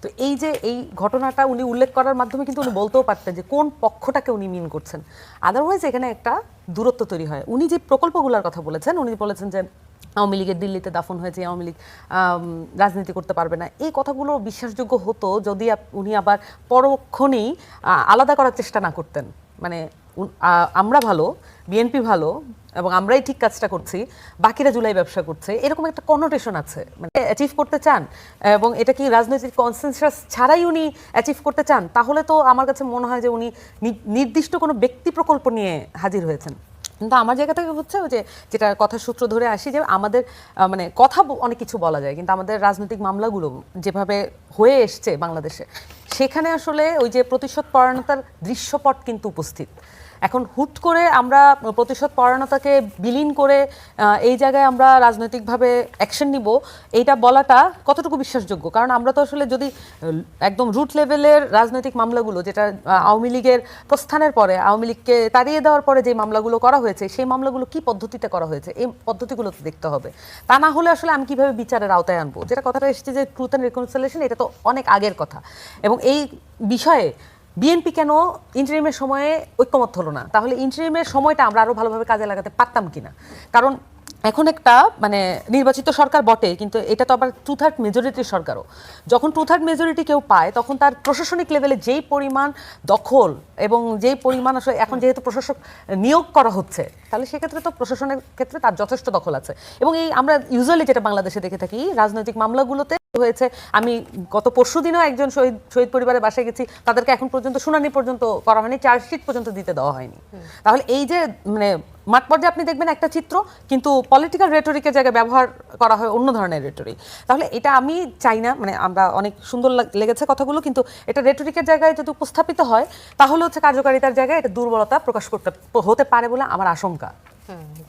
তো এই যে এই ঘটনাটা উনি উল্লেখ করার মাধ্যমে কিন্তু উনি বলতেও পারতেন যে কোন পক্ষটাকে উনি মিন করছেন। আদারওয়াইজ এখানে একটা দূরত্ব তৈরি হয়। উনি যে প্রকল্পগুলোর কথা বলেছেন, উনি বলেছেন যে আওয়ামী লীগের দিল্লিতে দাফন হয়েছে, আওয়ামী লীগ রাজনীতি করতে পারবে না, এই কথাগুলো বিশ্বাসযোগ্য হতো যদি উনি আবার পরক্ষণেই আলাদা করার চেষ্টা না করতেন। মানে আমরা ভালো, বিএনপি ভালো এবং আমরাই ঠিক কাজটা করছি, বাকিরা জুলাই ব্যবসা করছে, এরকম একটা কনোটেশন আছে। মানে অ্যাচিভ করতে চান এবং এটা কি রাজনৈতিক কনসেনসাস ছাড়াই উনি অ্যাচিভ করতে চান, তাহলে তো আমার কাছে মনে হয় যে উনি নির্দিষ্ট কোনো ব্যক্তি প্রকল্প নিয়ে হাজির হয়েছেন। কিন্তু আমার জায়গা থেকে হচ্ছে যে যেটা কথার সূত্র ধরে আসি যে আমাদের মানে কথা অনেক কিছু বলা যায়, কিন্তু আমাদের রাজনৈতিক মামলাগুলো যেভাবে হয়ে এসছে বাংলাদেশে, সেখানে আসলে ওই যে প্রতিশোধ পরায়ণতার দৃশ্যপট কিন্তু উপস্থিত। এখন হুট করে আমরা প্রতিশোধ পরায়ণতাকে বিলীন করে এই জায়গায় আমরা রাজনৈতিকভাবে অ্যাকশন নিব, এইটা বলাটা কতটুকু বিশ্বাসযোগ্য? কারণ আমরা তো আসলে যদি একদম রুট লেভেলের রাজনৈতিক মামলাগুলো, যেটা আওয়ামী লীগের প্রস্থানের পরে, আওয়ামী লীগকে তাড়িয়ে দেওয়ার পরে যে মামলাগুলো করা হয়েছে, সেই মামলাগুলো কি পদ্ধতিতে করা হয়েছে, এই পদ্ধতিগুলো তো দেখতে হবে। তা না হলে আসলে আমি কিভাবে বিচারের আওতায় আনবো? যেটা কথাটা এসেছে যে ট্রুথ অ্যান্ড রিকনসিলিয়েশন, এটা তো অনেক আগের কথা। এবং এই বিষয়ে বিএনপি কেন ইন্টারিমের সময়ে ঐক্যমত হলো না? তাহলে ইন্টারিমের সময়টা আমরা আরো ভালোভাবে কাজে লাগাতে পারতাম কিনা? কারণ এখন একটা মানে নির্বাচিত সরকার বটে, কিন্তু এটা তো আবার 2/3 মেজরিটির সরকারও। যখন 2/3 মেজরিটি কেউ পায়, তখন তার প্রশাসনিক লেভেলে যেই পরিমাণ দখল এবং যেই পরিমাণ আসলে এখন যেহেতু প্রশাসক নিয়োগ করা হচ্ছে, তাহলে সেক্ষেত্রে তো প্রশাসনের ক্ষেত্রে তার যথেষ্ট দখল আছে। এবং এই আমরা ইউজুয়ালি যেটা বাংলাদেশে দেখে থাকি, রাজনৈতিক মামলাগুলোতে হয়েছে, আমি গত পরশুদিনও একজন শহীদ পরিবারের বাসায় গেছি, তাদেরকে এখন পর্যন্ত শুনানি পর্যন্ত করা হয়নি, চার্জশিট পর্যন্ত দিতে দেওয়া হয়নি। তাহলে এই যে মানে মাঠ পর্যায়ে আপনি দেখবেন একটা চিত্র, কিন্তু পলিটিক্যাল রেটরিকের জায়গায় ব্যবহার করা হয় অন্য ধরনের রেটরিক। তাহলে এটা আমি চাই না, মানে আমরা অনেক সুন্দর লেগেছে কথাগুলো, কিন্তু এটা রেটরিকের জায়গায় যদি উপস্থাপিত হয়, তাহলে হচ্ছে কার্যকারিতার জায়গায় এটা দুর্বলতা প্রকাশ হতে পারে বলে আমার আশঙ্কা।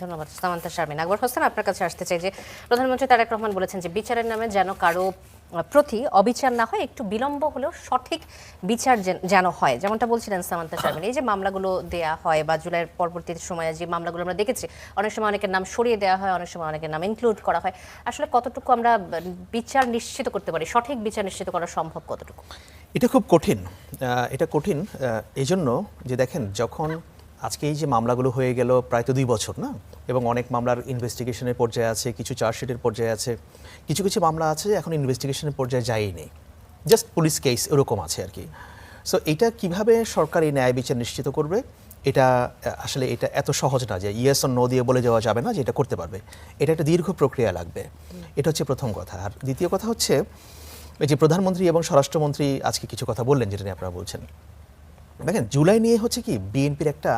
ধন্যবাদ সামান্তা শারমিন। আকবর হোসেন, আপনার কাছে আসতে চাই যে প্রধানমন্ত্রী তারেক রহমান বলেছেন যে বিচারের নামে যেন কারো প্রতি অবিচার না হয়, একটু বিলম্ব হলেও সঠিক বিচার যেন হয়, যেমনটা বলছিলেন সামান্তা শারমিন। এই যে মামলাগুলো দেয়া হয় বা জুলাইয়ের পরবর্তী সময়ে যে মামলাগুলো আমরা দেখেছি, অনেক সময় অনেকের নাম সরিয়ে দেওয়া হয়, অনেক সময় অনেকের নাম ইনক্লুড করা হয়, আসলে কতটুকু আমরা বিচার নিশ্চিত করতে পারি, সঠিক বিচার নিশ্চিত করা সম্ভব কতটুকু? এটা খুব কঠিন। এটা কঠিন এই জন্য যে দেখেন, যখন আজকে এই যে মামলাগুলো হয়ে গেল প্রায় তো 2 বছর না, এবং অনেক মামলার ইনভেস্টিগেশনের পর্যায়ে আছে, কিছু চার্জশিটের পর্যায়ে আছে, কিছু কিছু মামলা আছে এখন ইনভেস্টিগেশনের পর্যায়ে যায়নি, জাস্ট পুলিশ কেস এরকম আছে আর কি। সো এটা কিভাবে সরকার এই ন্যায় বিচার নিশ্চিত করবে, এটা আসলে এটা এত সহজ না যে ইয়েস অর নো দিয়ে বলে যাওয়া যাবে না যে এটা করতে পারবে। এটা একটা দীর্ঘ প্রক্রিয়া লাগবে, এটা হচ্ছে প্রথম কথা। আর দ্বিতীয় কথা হচ্ছে এই যে প্রধানমন্ত্রী এবং স্বরাষ্ট্রমন্ত্রী আজকে কিছু কথা বললেন, যেটা নিয়ে আপনারা বলছেন, দেখেন জুলাই নিয়ে হচ্ছে কি বিএনপির একটা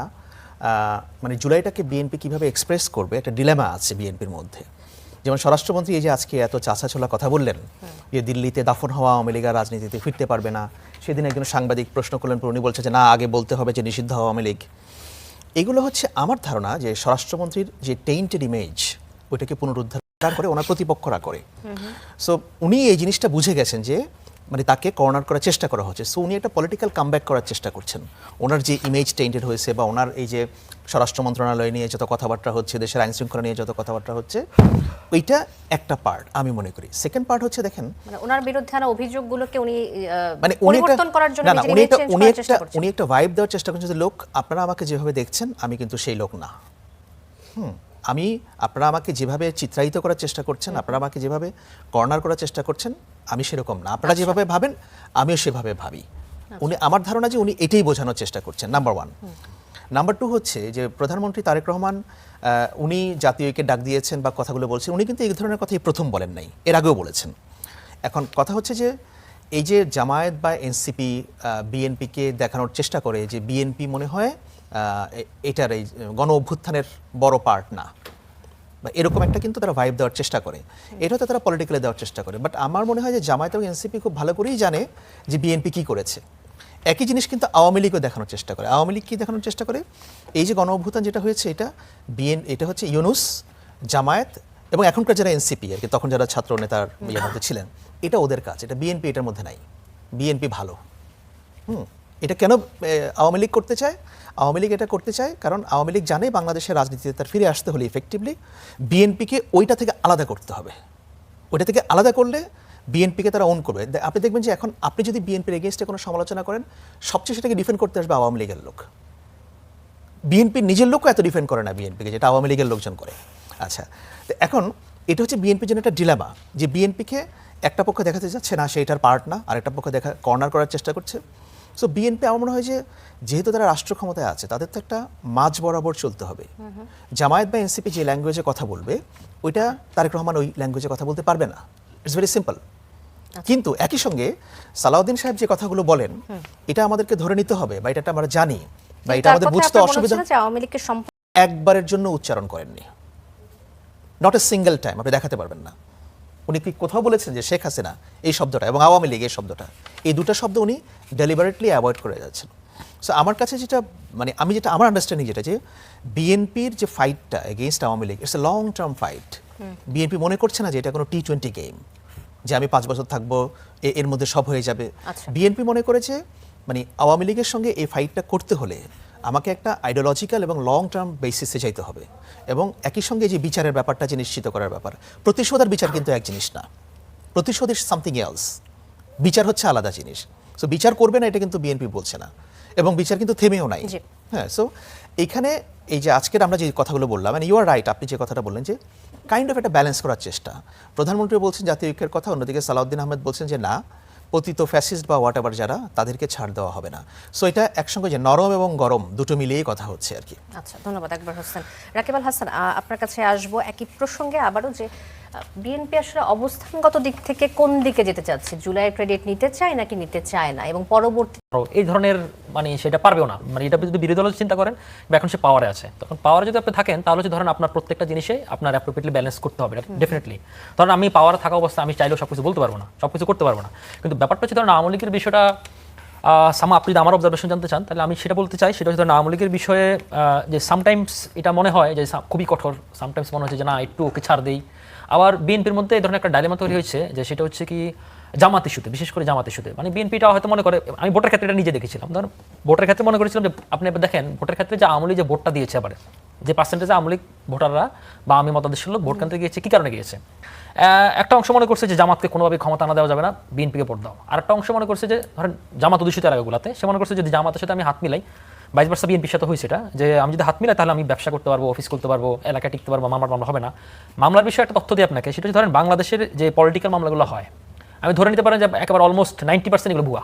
মানে জুলাইটাকে বিএনপি কিভাবে এক্সপ্রেস করবে, একটা ডিলেমা আছে বিএনপির মধ্যে। যেমন স্বরাষ্ট্রমন্ত্রী এই যে আজকে এত চাঁচাছোলা কথা বললেন যে দিল্লিতে দাফন হওয়া আওয়ামী লীগ রাজনীতিতে ফিরতে পারবে না, সেদিন একজন সাংবাদিক প্রশ্ন করলেন, উনি বলছে যে না, আগে বলতে হবে যে নিষিদ্ধ আওয়ামী লীগ। এগুলো হচ্ছে আমার ধারণা যে স্বরাষ্ট্রমন্ত্রীর যে টেইন্টেড ইমেজ, ওইটাকে পুনরুদ্ধার করে ওনার প্রতিপক্ষরা করে। সো উনি এই জিনিসটা বুঝে গেছেন যে মানে তাকে কর্নার করার চেষ্টা করা হচ্ছে। সো উনি একটা পলিটিক্যাল কামব্যাক করার চেষ্টা করছেন। ওনার যে ইমেজ টেইন্টেড হয়েছে, বা ওনার এই যে স্বরাষ্ট্র মন্ত্রণালয় নিয়ে যত কথাবার্তা হচ্ছে, দেশের আইন শৃঙ্খলা নিয়ে যত কথাবার্তা হচ্ছে, ওইটা একটা পার্ট আমি মনে করি। সেকেন্ড পার্ট হচ্ছে দেখেন, মানে ওনার বিরুদ্ধে আনা অভিযোগগুলোকে উনি মানে পরিবর্তন করার জন্য উনি একটা ভাইব দেওয়ার চেষ্টা করছেন যে লোক, আপনারা আমাকে যেভাবে দেখছেন আমি কিন্তু সেই লোক না। আপনারা আমাকে যেভাবে চিত্রায়িত করার চেষ্টা করছেন, আপনারা আমাকে যেভাবে কর্নার করার চেষ্টা করছেন, আমি সেরকম না। আপনারা যেভাবে ভাবেন আমিও সেভাবে ভাবি। উনি, আমার ধারণা যে উনি এটাই বোঝানোর চেষ্টা করছেন, নাম্বার 1। নাম্বার 2 হচ্ছে যে প্রধানমন্ত্রী তারেক রহমান উনি জাতীয় ঐক্যের ডাক দিয়েছেন বা কথাগুলো বলছেন, উনি কিন্তু এই ধরনের কথাই প্রথম বলেন নাই, এর আগেও বলেছেন। এখন কথা হচ্ছে যে এই যে জামায়াত বা এনসিপি বিএনপিকে দেখানোর চেষ্টা করে যে বিএনপি মনে হয় এটার এই গণ অভ্যুত্থানের বড় পার্ট না, বা এরকম একটা কিন্তু তারা ভাইব দেওয়ার চেষ্টা করে, এটা হয়তো তারা পলিটিক্যালি দেওয়ার চেষ্টা করে। বাট আমার মনে হয় যে জামায়াত এবং এনসিপি খুব ভালো করেই জানে যে বিএনপি কী করেছে। একই জিনিস কিন্তু আওয়ামী লীগও দেখানোর চেষ্টা করে। আওয়ামী লীগ কী দেখানোর চেষ্টা করে, এই যে গণ অভ্যুত্থান যেটা হয়েছে, এটা হচ্ছে ইউনুস, জামায়াত এবং এখনকার যারা এনসিপি আর কি, তখন যারা ছাত্র নেতার ইয়ের মধ্যে ছিলেন, এটা ওদের কাজ। এটা বিএনপি এটার মধ্যে নাই। বিএনপি ভালো। এটা কেন আওয়ামী লীগ করতে চায়? আওয়ামী লীগ এটা করতে চায় কারণ আওয়ামী লীগ জানে বাংলাদেশের রাজনীতিতে তার ফিরে আসতে হলে ইফেক্টিভলি বিএনপিকে ওইটা থেকে আলাদা করতে হবে। ওইটা থেকে আলাদা করলে বিএনপিকে তারা ওন করবে। আপনি দেখবেন যে এখন আপনি যদি বিএনপির এগেনস্টে কোনো সমালোচনা করেন, সবচেয়ে সেটাকে ডিফেন্ড করতে আসবে আওয়ামী লীগের লোক। বিএনপির নিজের লোকও এত ডিফেন্ড করে না বিএনপিকে, যেটা আওয়ামী লীগের লোকজন করে। আচ্ছা, তো এখন এটা হচ্ছে বিএনপির জন্য একটা ডিলেমা, যে বিএনপিকে একটা পক্ষ দেখাতে যাচ্ছে না সে এটার পার্ট না, আর একটা পক্ষ কর্নার করার চেষ্টা করছে। সো বিএনপি আমার মনে হয় যে যেহেতু তারা রাষ্ট্র ক্ষমতায় আছে, তাদের তো একটা মাঝ বরাবর চলতে হবে। জামায়াত বা এনসিপি যে ল্যাঙ্গুয়েজে কথা বলবে, ওইটা তারেক রহমান ওই ল্যাঙ্গুয়েজে কথা বলতে পারবে না। It's very simple. কিন্তু একই সঙ্গে সালাউদ্দিন সাহেব যে কথাগুলো বলেন, এটা আমাদেরকে ধরে নিতে হবে, বা এটা আমরা জানি, বা এটা আমাদের বুঝতে অসুবিধা। আওয়ামী লীগের একবারের জন্য উচ্চারণ করেননি, নট এ সিঙ্গেল টাইম আপনি দেখাতে পারবেন না। উনি কি কোথাও বলেছেন যে শেখ হাসিনা এই শব্দটা এবং আওয়ামী লীগ এই শব্দটা, এই দুটো শব্দ উনি ডেলিবারেটলি অ্যাভয়েড করে যাচ্ছেন। সো আমার কাছে যেটা আমার আন্ডারস্ট্যান্ডিং যেটা, যে বিএনপির যে ফাইটটা against Awami League, it's a long term fight. BNP মনে করছে না যে এটা কোনো T20 গেম, যে আমি 5 বছর থাকবো এর মধ্যে সব হয়ে যাবে। বিএনপি মনে করেছে আওয়ামী লীগের সঙ্গে এই ফাইটটা করতে হলে আমাকে একটা আইডিওলজিক্যাল এবং লং টার্ম বেসিসে যাইতে হবে, এবং একই সঙ্গে যে বিচারের ব্যাপারটা যে নিশ্চিত করার ব্যাপার, প্রতিশোধ আর বিচার কিন্তু এক জিনিস না। প্রতিশোধ ইজ সামথিং এলস, বিচার হচ্ছে আলাদা জিনিস। সো বিচার করবে না এটা কিন্তু বিএনপি বলছে না, এবং বিচার কিন্তু থেমেও নাই। হ্যাঁ, সো এইখানে এই যে আজকের আমরা যে কথাগুলো বললাম, ইউ আর রাইট, আপনি যে কথাটা বললেন যে কাইন্ড অফ একটা ব্যালেন্স করার চেষ্টা। প্রধানমন্ত্রী বলছেন জাতীয় ঐক্যের কথা, অন্যদিকে সালাউদ্দিন আহমেদ বলছেন যে না, পতিত ফ্যাসিস্ট বা হোয়াট এভার যারা, তাদেরকে ছাড় দেওয়া হবে না। সো এটা একসঙ্গে যে নরম এবং গরম দুটো মিলিয়েই কথা হচ্ছে আর কি। আচ্ছা, ধন্যবাদ আকবর হোসেন। রাকিব আল হাসান, আপনার কাছে আসবো একই প্রসঙ্গে আবারও, যে বিএনপি আসলে অবস্থানগত দিক থেকে কোন দিকে যেতে চাচ্ছে? জুলাই ক্রেডিট নিতে চায় নাকি নিতে চায় না, এবং পরবর্তী এই ধরনের সেটা পারবেও না। এটা যদি বিরোধী দল চিন্তা করেন, এখন সে পাওয়ারে আছে, তখন পাওয়ারে যদি আপনি থাকেন, তাহলে ধরেন আপনার প্রত্যেকটা জিনিসে আপনার অ্যাপ্রোপ্রিয়েটলি ব্যালেন্স করতে হবে, ডেফিনেটলি। ধরেন আমি পাওয়ারে থাকা অবস্থা আমি চাইলেও সবকিছু বলতে পারবো না, সবকিছু করতে পারবো না। কিন্তু ব্যাপারটা হচ্ছে ধরেন আওয়ামী লীগের বিষয়টা, আপনি যদি আমার অবজারভেশন জানতে চান, তাহলে আমি সেটা বলতে চাই। সেটা হচ্ছে ধরেন আওয়ামী লীগের বিষয়ে যে সামটাইমস এটা মনে হয় যে খুবই কঠোর, সামটাইমস মনে হচ্ছে যে না একটু ওকে ছাড় দেই। আবার বিএনপির মধ্যে এই ধরনের একটা ডাইলেমা তৈরি হয়েছে, যে সেটা হচ্ছে কি জামাত ইস্যুতে, বিশেষ করে জামাত ইস্যুতে বিএনপিটা হয়তো মনে করে, আমি ভোটের ক্ষেত্রে এটা নিজে দেখেছিলাম, ধরুন ভোটের ক্ষেত্রে মনে করেছিলাম যে আপনি দেখেন ভোটের ক্ষেত্রে যে আওয়ামী লীগ যে ভোটটা দিয়েছে, এবারে যে পার্সেন্টেজে আওয়ামী লীগ ভোটাররা বা আমি মতাদর্শের লোক ভোট কেন্দ্রে গিয়েছে, কী কারণে গিয়েছে? একটা অংশ মনে করছে যে জামাতকে কোনোভাবে ক্ষমতা না দেওয়া যাবে না, বিএনপিকে ভোট দাও। আর একটা অংশ মনে করছে যে ধরেন জামাত অধিষ্ঠিত এলাকাগুলোতে সে মনে করছে যদি জামাতের সাথে আমি হাত মিলাই, 22% বিএনপির সাথে হয়েছে এটা, যে আমি যদি হাত মিলাই তাহলে আমি ব্যবসা করতে পারবো, অফিস করতে পারবো, এলাকায় টিকতে পারবো, মামলা হবে না। মামলার বিষয়ে একটা তথ্য দিই আপনাকে, সেটা হচ্ছে ধরেন বাংলাদেশের যে পলিটিক্যাল মামলাগুলো হয়, আমি ধরে নিতে পারেন যে একেবারে অলমোস্ট 90% এগুলো ভুয়া।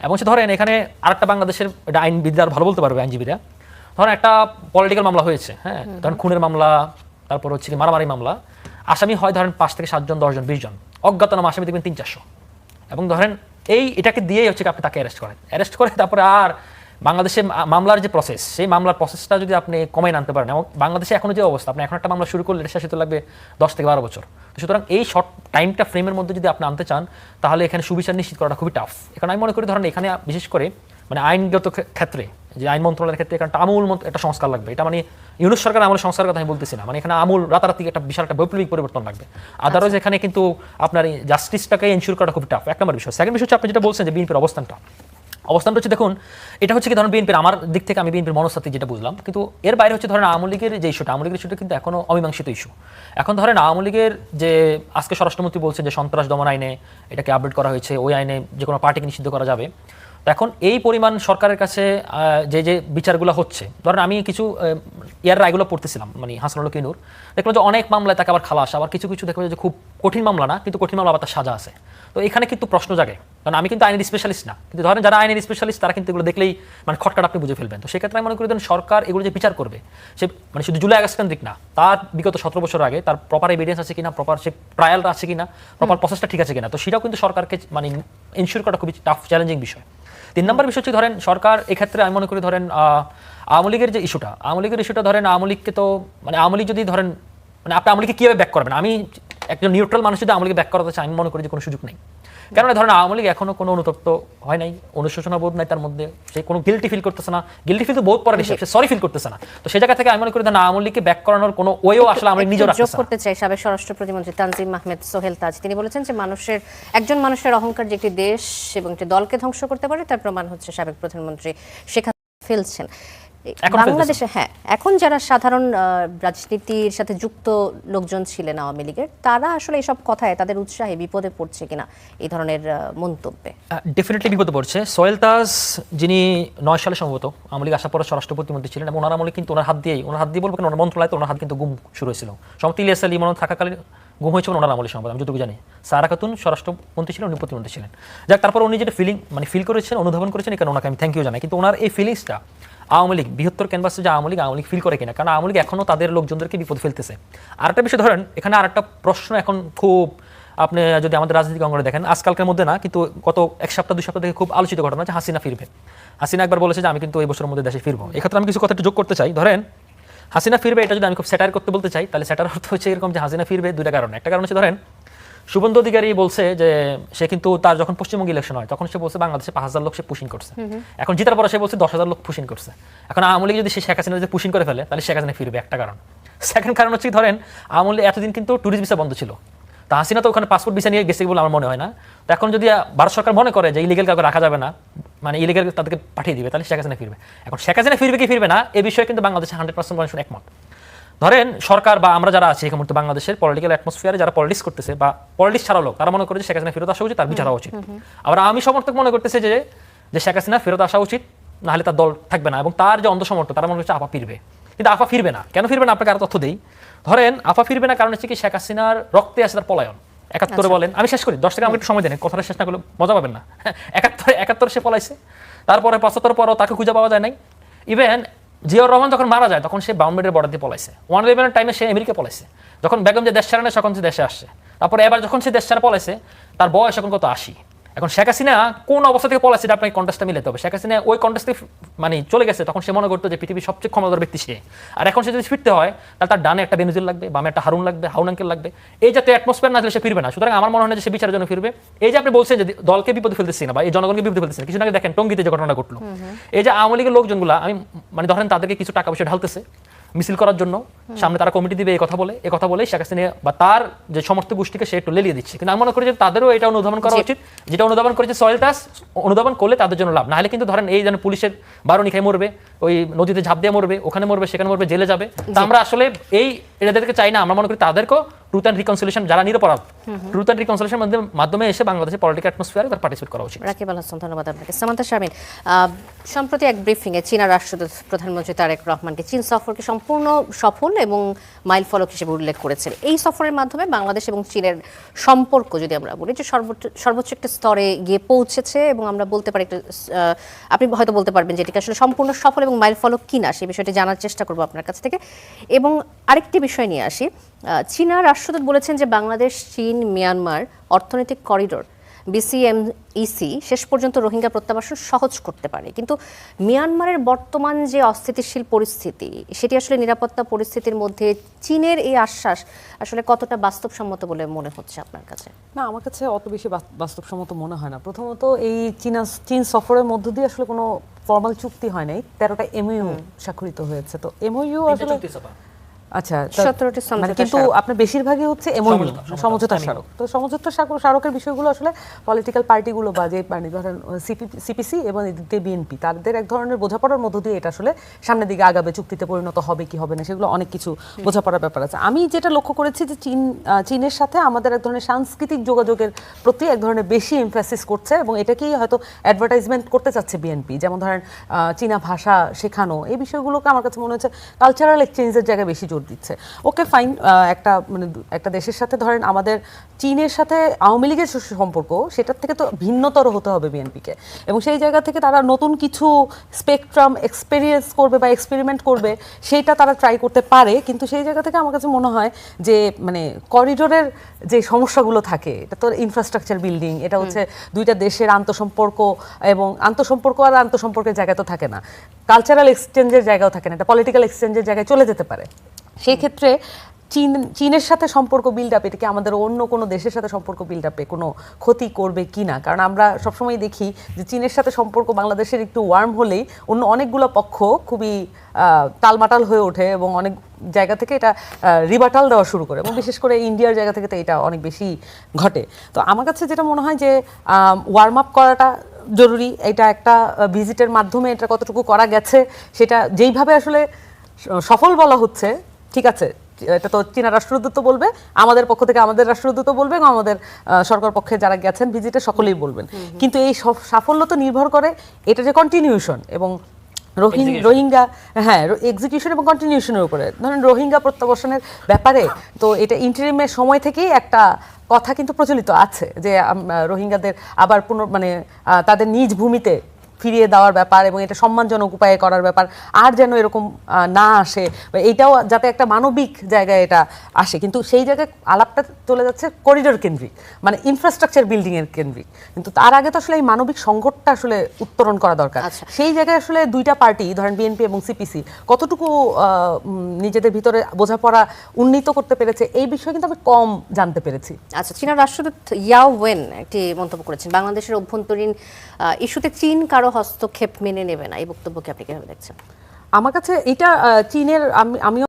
এবং সে ধরেন এখানে আরেকটা বাংলাদেশের এটা আইনবিদরা ভালো বলতে পারবে, আইনজীবীরা, ধরেন একটা পলিটিক্যাল মামলা হয়েছে, হ্যাঁ, ধরেন খুনের মামলা, তারপর হচ্ছে কি মারামারি মামলা, আসামি হয় ধরেন 5 থেকে 7 জন, 10 জন, 20 জন, অজ্ঞাতনামা আসামি দেখবেন 300-400। এবং ধরেন এটাকে দিয়েই হচ্ছে আপনি তাকে অ্যারেস্ট করে তারপরে আর বাংলাদেশে মামলার যে প্রসেস, সেই মামলার প্রসেসটা যদি আপনি কমাই আনতে পারেন, এবং বাংলাদেশে এখনো যে অবস্থা, আপনি এখন একটা মামলা শুরু করলে এটা শেষ হতে লাগবে 10 থেকে 12 বছর। সুতরাং এই শর্ট টাইমটা ফ্রেমের মধ্যে যদি আপনি আনতে চান, তাহলে এখানে সুবিচার নিশ্চিত করাটা খুবই টাফ। এখন আমি মনে করি ধরেন এখানে বিশেষ করে আইনগত ক্ষেত্রে, যে আইন মন্ত্রণালয়ের ক্ষেত্রে এখানে আমূল একটা সংস্কার লাগবে। এটা ইউনূস সরকার আমল সংস্কারের কথা আমি বলতেছি না, এখানে আমূল রাতারাতি একটা বিশাল একটা বৈপ্লবিক পরিবর্তন লাগবে। আদারওয়াইজ এখানে কিন্তু আপনার এই জাস্টিসটাকে এনশিওর করাটা খুব টাফ, এক নম্বর বিষয়। সেকেন্ড বিষয় হচ্ছে আপনি যেটা বলছেন যে বিএনপির অবস্থানটা হচ্ছে, দেখুন এটা হচ্ছে কি ধরেন বিএনপির, আমার দিক থেকে আমি বিএনপির মনস্তাত্ত্বিক যেটা বুঝলাম, কিন্তু এর বাইরে হচ্ছে ধরেন আওয়ামী লীগের যে ইস্যুটা, আওয়ামী লীগের ইস্যুটা কিন্তু এখনো অমীমাংসিত ইস্যু। এখন ধরেন আওয়ামী লীগের যে আজকে স্বরাষ্ট্রমন্ত্রী বলছে যে সন্ত্রাস দমন আইনে এটাকে আপডেট করা হয়েছে, ওই আইনে যে কোনো পার্টিকে নিষিদ্ধ করা যাবে। তো এখন এই পরিমাণ সরকারের কাছে যে বিচারগুলো হচ্ছে, ধরেন আমি কিছু ইয়ার রায়গুলো পড়তেছিলাম, হাসানুল কিনুর, দেখলাম যে অনেক মামলায় তাকে আবার খালাস, আবার কিছু কিছু দেখলাম যে খুব কঠিন মামলা না, কিন্তু কঠিন মামলা আবার তার সাজা আছে। তো এখানে কিন্তু প্রশ্ন জাগে, কারণ আমি কিন্তু আইনের স্পেশালিস্ট না, কিন্তু ধরেন যারা আইনের স্পেশালিস্ট তারা কিন্তু এগুলো দেখলেই খটকাটা আপনি বুঝে ফেলবেন। তো সেক্ষেত্রে আমি মনে করি সরকার এগুলো যে বিচার করবে, সে শুধু জুলাই আগস্ট কেন্দ্রিক না, তার বিগত 17 বছর আগে তার প্রপার এভিডেন্স আছে কিনা, প্রপার সে ট্রায়ালটা আছে কিনা, প্রপার প্রসেসটা ঠিক আছে কিনা, তো সেটাও কিন্তু সরকারকে ইনশিওর করা খুবই টাফ, চ্যালেঞ্জিং বিষয়। 3 নম্বর বিষয় হচ্ছে ধরেন সরকার এক্ষেত্রে আমি মনে করি ধরেন আওয়ামী লীগের যে ইস্যুটা, ধরেন আওয়ামী লীগকে তো আওয়ামী লীগ যদি ধরেন আপনি আওয়ামী লীগকে কীভাবে ব্যাক করবেন, আমি একজন নিউট্রাল মানুষ যদি আওয়ামী লীগকে ব্যাক করাতে চাই, আমি মনে করি যে কোনো সুযোগ নেই। কেননা ধরেন আওয়ামী লীগ এখনো কোনো অনুতপ্ত হয় নাই, অনুশোচনা বোধ নাই তার মধ্যে, সে কোনো গিল্টি ফিল করতেছে না, গিল্টি ফিল তো বহুত পরে হিসেবে সে সরি ফিল করতেছে না। তো সেই জায়গা থেকে আমি মনে করি ধরেন আওয়ামী লীগকে ব্যাক করানোর কোনো ওয়েও আসলে আমরা নিজেও যোগ করতে চাই। সাবেক স্বরাষ্ট্র প্রতিমন্ত্রী তানজিম আহমেদ সোহেল তাজ তিনি বলেছেন যে একজন মানুষের অহংকার যে একটি দেশ এবং একটি দলকে ধ্বংস করতে পারে, তার প্রমাণ হচ্ছে সাবেক প্রধানমন্ত্রী শেখ হাসিনা ফেলছেন। এখনো ফেলতেছে। বাংলাদেশে হ্যাঁ এখন যারা সাধারণ রাজনীতির সাথে যুক্ত লোকজন ছিলেন আওয়ামী লীগের, তারা আসলে এসব কথায় তাদের উৎসাহে বিপদে পড়ছে কিনা এই ধরনের মন্তব্যে? ডেফিনেটলি বিপদে পড়ছে। সোহেল তাজ যিনি 9 সালে সম্ভবত আওয়ামী লীগ আসার পরে স্বরাষ্ট্র প্রতিমন্ত্রী ছিলেন, এবং ওনার আমলে কিন্তু ওনার হাত দিয়ে বলবো কেন, ওনার মন্ত্রণালয় তো ওনার হাত কিন্তু গুম শুরু হয়েছিল। সম্ভবত ইলিয়াস আলী ইমন থাকাকালীন গুম হয়েছিল ওনার আমলে সম্ভবত, আমি যতটুকু জানি। সারা খাতুন স্বরাষ্ট্রমন্ত্রী ছিলেন, উনি প্রতিমন্ত্রী ছিলেন। যাক, তারপর উনি যেটা ফিল করেছেন, অনুধাবন করেছেন, এখানে ওনাকে আমি থ্যাংক ইউ জানাই। কিন্তু ওনার এই ফিলিংসটা আওয়ামী লীগ বৃহত্তর ক্যানভাসে যে আওয়ামী লীগ ফিল করে কিনা, কারণ আওয়ামী লীগ এখনও তাদের লোকজনদেরকে বিপদ ফেলতেছে। আর একটা বিষয় ধরেন, এখানে আরেকটা প্রশ্ন এখন খুব, আপনি যদি আমাদের রাজনৈতিক অঙ্গনে দেখেন, আজকালকার মধ্যে না কিন্তু গত 1 সপ্তাহ 2 সপ্তাহ থেকে খুব আলোচিত ঘটনা যে হাসিনা ফিরবে। হাসিনা একবার বলেছে যে আমি কিন্তু এই বছরের মধ্যে দেশে ফিরবো। এক্ষেত্রে আমি কিছু কথা একটু যোগ করতে চাই। ধরেন হাসিনা ফিরবে, এটা যদি আমি খুব স্যাটার করতে বলতে চাই, তাহলে স্যাটার অর্থ হচ্ছে এরকম যে হাসিনা ফিরবে 2টা কারণে। একটা কারণ হচ্ছে ধরেন শুভেন্দু অধিকারী বলছে যে সে কিন্তু তার যখন পশ্চিমবঙ্গ ইলেকশন হয় তখন সে বলছে বাংলাদেশে 5,000 লোক সে পুশিং করছে। এখন জিতার পরে সে বলছে 10,000 লোক পুশিং করছে। এখন আওয়ামী লীগ যদি সে শেখ হাসিনা যদি পুশিং করে ফেলে তাহলে শেখ হাসিনা ফিরবে, একটা কারণ। সেকেন্ড কারণ হচ্ছে ধরেন আওয়ামী লীগ এতদিন কিন্তু ট্যুরিস্ট ভিসা বন্ধ ছিল, তা হাসিনা তো ওখানে পাসপোর্ট ভিসা নিয়ে গেছে বলে আমার মনে হয় না। তো এখন যদি ভারত সরকার মনে করে যে ইলিগেল কাউকে রাখা যাবে না, মানে ইলিগেল তাদেরকে পাঠিয়ে দিবে, তাহলে শেখ হাসিনা ফিরবে। এখন শেখ হাসিনা ফিরবে কি ফিরবে না এ বিষয়ে কিন্তু বাংলাদেশে 100% মানুষ একমত। ধরেন সরকার বা আমরা যারা আছি এই মুহূর্তে বাংলাদেশের পলিটিক্যাল অ্যাটমসফিয়ারে যারা পলিটিক্স করতেছে বা পলিটিক্স ছাড়া লোক, তারা মনে করে যে শেখ হাসিনা ফেরত আসা উচিত, তার বিচার হওয়া উচিত। আবার আমি সমর্থক মনে করতেছে যে শেখ হাসিনা ফেরত আসা উচিত, নাহলে তার দল থাকবে না। এবং তার যে অন্ধ সমর্থক তারা মনে করছে আফা ফিরবে, কিন্তু আফা ফিরবে না। কেন ফিরবে না আপনাকে আরো তথ্য দেই। ধরেন আফা ফিরবে না কারণ হচ্ছে কি শেখ হাসিনার রক্তে আছে তার পলায়ন। 71 বলেন, আমি শেষ করি 10 থেকে আমাকে একটু সময় দেন, কথাটা শেষ না করলে মজা পাবেন না। 71 সে পলাইছে, তারপরে 75 পরও তাকে খুঁজে পাওয়া যায় নাই। ইভেন জিয়াউর রহমান যখন মারা যায় তখন সে বাউন্ডারির বর্ডার দিয়ে পলাইছে। 1/11 টাইমে সে আমেরিকা পলাইছে। যখন বেগম যে দেশ ছাড়া নেয় তখন সে দেশে আসছে। তারপরে এবার যখন সে দেশ ছাড়া পলাইছে তার বয়স এখন কত 80। এখন শেখ হাসিনা কোন অবস্থা থেকে পলাইছে আপনাকে কন্টেস্টটা মিলাতে হবে। শেখ হাসিনা ওই কন্টেস্ট থেকে মানে চলে গেছে, তখন সে মনে করতো যে পৃথিবীর সবচেয়ে ক্ষমতাধর ব্যক্তি সে। আর এখন সে যদি ফিরতে হয় তাহলে তার ডানে একটা বেনজির লাগবে, বামে একটা হারুন লাগবে, হাউন আঙ্কেল লাগবে। এই জাতীয় অ্যাটমসফিয়ার না থাকলে সে ফিরবে না। সুতরাং আমার মনে হয় না যে সে বিচারের জন্য ফিরবে। এই যে আপনি বলছেন যে দলকে বিপদে ফেলতেছি না বা এই জনগণকে বিপদে ফেলতেছি না, কিছু আগে দেখেন টঙ্গীতে যে ঘটনা ঘটলো, এই যে আওয়ামী লীগের লোকজনগুলো আমি মানে ধরেন তাদেরকে কিছু টাকা পয়সা ঢালতেছে মিছিল করার জন্য, সামনে তারা কমিটি দিবে এই কথা বলে শেখ হাসিনা বা তার যে সমর্থক গোষ্ঠীকে সে একটু লেলিয়ে দিচ্ছে। কিন্তু আমি মনে করি যে তাদেরও এটা অনুধাবন করা উচিত, যেটা অনুধাবন করেছে সোহেল তাজ, অনুধাবন করলে তাদের জন্য লাভ। নাহলে কিন্তু ধরেন এই যেন পুলিশের বারুনি খেয়ে মরবে, ওই নদীতে ঝাঁপ দিয়ে মরবে, ওখানে মরবে, সেখানে মরবে, জেলে যাবে। তা আমরা আসলে এই এদেরকে চাই না। আমরা মনে করি তাদেরকেও ট্রুথ অ্যান্ড রিকনসিলিয়েশন, যারা নিরপরাধ, ট্রুথ অ্যান্ড রিকনসিলিয়েশনের মাধ্যমে এসে বাংলাদেশের পলিটিক্যাল অ্যাটমসফিয়ারে তার পার্টিসিপেট করা উচিত। রাকিব আল হাসান, ধন্যবাদ আপনাকে। সামান্তা শারমিন, সম্প্রতি এক ব্রিফিংয়ে চীনা রাষ্ট্রদূত প্রধানমন্ত্রী তারেক রহমানকে চীন সফরকে সম্পূর্ণ সফল এবং মাইল ফলক হিসেবে উল্লেখ করেছেন। এই সফরের মাধ্যমে বাংলাদেশ এবং চীনের সম্পর্ক যদি আমরা বলি যে সর্বোচ্চ একটা স্তরে গিয়ে পৌঁছেছে, এবং আমরা বলতে পারি একটা আপনি হয়তো বলতে পারবেন যে এটিকে আসলে সম্পূর্ণ সফল এবং মাইল ফলক কিনা সেই বিষয়টি জানার চেষ্টা করবো আপনার কাছ থেকে। এবং আরেকটি বিষয় নিয়ে আসি, চীনা রাষ্ট্রদূত বলেছেন যে বাংলাদেশ, চীন, মিয়ানমার অর্থনৈতিক করিডোর BCMEC শেষ পর্যন্ত রোহিঙ্গা প্রত্যাবাসন সহজ করতে পারে, কিন্তু মিয়ানমারের বর্তমান যে অস্থিতিশীল পরিস্থিতি সেটি আসলে নিরাপত্তা পরিস্থিতির মধ্যে চীনের এই আশ্বাস আসলে কতটা বাস্তবসম্মত বলে মনে হচ্ছে আপনার কাছে? না, আমার কাছে অত বেশি বাস্তবসম্মত মনে হয় না। প্রথমত এই চীন সফরের মধ্য দিয়ে আসলে কোনো ফর্মাল চুক্তি হয় নাই। 13টা MOU স্বাক্ষরিত হয়েছে। তো MOU আসলে আচ্ছা, 17টি মানে কিন্তু আপনার বেশিরভাগই হচ্ছে সমঝোতা স্মারক। তো সমঝোতা স্মারকের বিষয়গুলো আসলে পলিটিক্যাল পার্টিগুলো বা যে মানে ধরেন সিপিসি এবং বিএনপি তাদের এক ধরনের বোঝাপড়ার মধ্য দিয়ে এটা আসলে সামনের দিকে আগাবে, চুক্তিতে পরিণত হবে কি হবে না সেগুলো অনেক কিছু বোঝাপড়ার ব্যাপার আছে। আমি যেটা লক্ষ্য করেছি যে চীনের সাথে আমাদের এক ধরনের সাংস্কৃতিক যোগাযোগের প্রতি এক ধরনের বেশি এমফাসিস করছে, এবং এটাকেই হয়তো অ্যাডভার্টাইজমেন্ট করতে চাচ্ছে বিএনপি। যেমন ধরেন চীনা ভাষা শেখানো, এই বিষয়গুলোকে আমার কাছে মনে হচ্ছে কালচারাল এক্সচেঞ্জের জায়গায় বেশি জোর দিচ্ছে। ওকে ফাইন, একটা দেশের সাথে ধরেন আমাদের চীনের সাথে আওয়ামী লীগের সম্পর্ক সেটার থেকে তো ভিন্নতর হতে হবে বিএনপিকে, এবং সেই জায়গা থেকে তারা নতুন কিছু স্পেকট্রাম এক্সপেরিয়েন্স করবে বা এক্সপেরিমেন্ট করবে সেটা তারা ট্রাই করতে পারে। কিন্তু সেই জায়গা থেকে আমার কাছে মনে হয় যে মানে করিডোরের যে সমস্যাগুলো থাকে, এটা তো ইনফ্রাস্ট্রাকচার বিল্ডিং, এটা হচ্ছে দুইটা দেশের আন্তঃসম্পর্ক, এবং আন্তঃসম্পর্কের জায়গায় তো থাকে না, কালচারাল এক্সচেঞ্জের জায়গাও থাকে না, এটা পলিটিক্যাল এক্সচেঞ্জের জায়গায় চলে যেতে পারে। সেই ক্ষেত্রে চীনের সাথে সম্পর্ক বিল্ড আপ, এটা কি আমাদের অন্য কোনো দেশের সাথে সম্পর্ক বিল্ড আপে কোনো ক্ষতি করবে কি না? কারণ আমরা সবসময় দেখি যে চীনের সাথে সম্পর্ক বাংলাদেশের একটু ওয়ার্ম হলেই অন্য অনেকগুলো পক্ষ খুবই টালমাটাল হয়ে ওঠে, এবং অনেক জায়গা থেকে এটা রিবাটাল দেওয়া শুরু করে, এবং বিশেষ করে ইন্ডিয়ার জায়গা থেকে তো এটা অনেক বেশি ঘটে। তো আমার কাছে যেটা মনে হয় যে ওয়ার্ম আপ করাটা জরুরি, এটা একটা ভিজিটের মাধ্যমে এটা কতটুকু করা গেছে সেটা যেইভাবে আসলে সফল বলা হচ্ছে, ঠিক আছে, এটা তো চীনা রাষ্ট্রদূত বলবে, আমাদের পক্ষ থেকে আমাদের রাষ্ট্রদূত বলবে, এবং আমাদের সরকার পক্ষে যারা গেছেন ভিজিটে সকলেই বলবেন। কিন্তু এই সাফল্য তো নির্ভর করে এটা যে কন্টিনিউশন এবং রোহিঙ্গা, হ্যাঁ, এক্সিকিউশন এবং কন্টিনিউশনের উপরে। ধরেন রোহিঙ্গা প্রত্যাবাসনের ব্যাপারে তো এটা ইন্টারিমের সময় থেকেই একটা কথা কিন্তু প্রচলিত আছে যে রোহিঙ্গাদের আবার তাদের নিজ ভূমিতে ফিরিয়ে দেওয়ার ব্যাপার এবং এটা সম্মানজনক উপায়ে করার ব্যাপার, আর যেন এরকম না আসে, এইটাও যাতে একটা মানবিক জায়গায় এটা আসে। কিন্তু সেই জায়গায় আলাপটা চলে যাচ্ছে করিডোর কেন্দ্রিক, মানে ইনফ্রাস্ট্রাকচার বিল্ডিং এর কেন্দ্রিক। কিন্তু তার আগে তো আসলে এই মানবিক সংকটটা আসলে উত্তরণ করা দরকার। সেই জায়গায় আসলে দুইটা পার্টি, ধরেন বিএনপি এবং সিপিসি, কতটুকু নিজেদের ভিতরে বোঝাপড়া উন্নীত করতে পেরেছে এই বিষয়ে কিন্তু আমি কম জানতে পেরেছি। আচ্ছা, চীনের রাষ্ট্রদূত ইয়াও ওয়েন একটি মন্তব্য করেছেন, বাংলাদেশের অভ্যন্তরীণ ইস্যুতে চীন কারো হস্তক্ষেপ মেনে নেবে না। এই বক্তব্যকে আপনি কিভাবে দেখছেন? আমার কাছে এটা চীনের, আমিও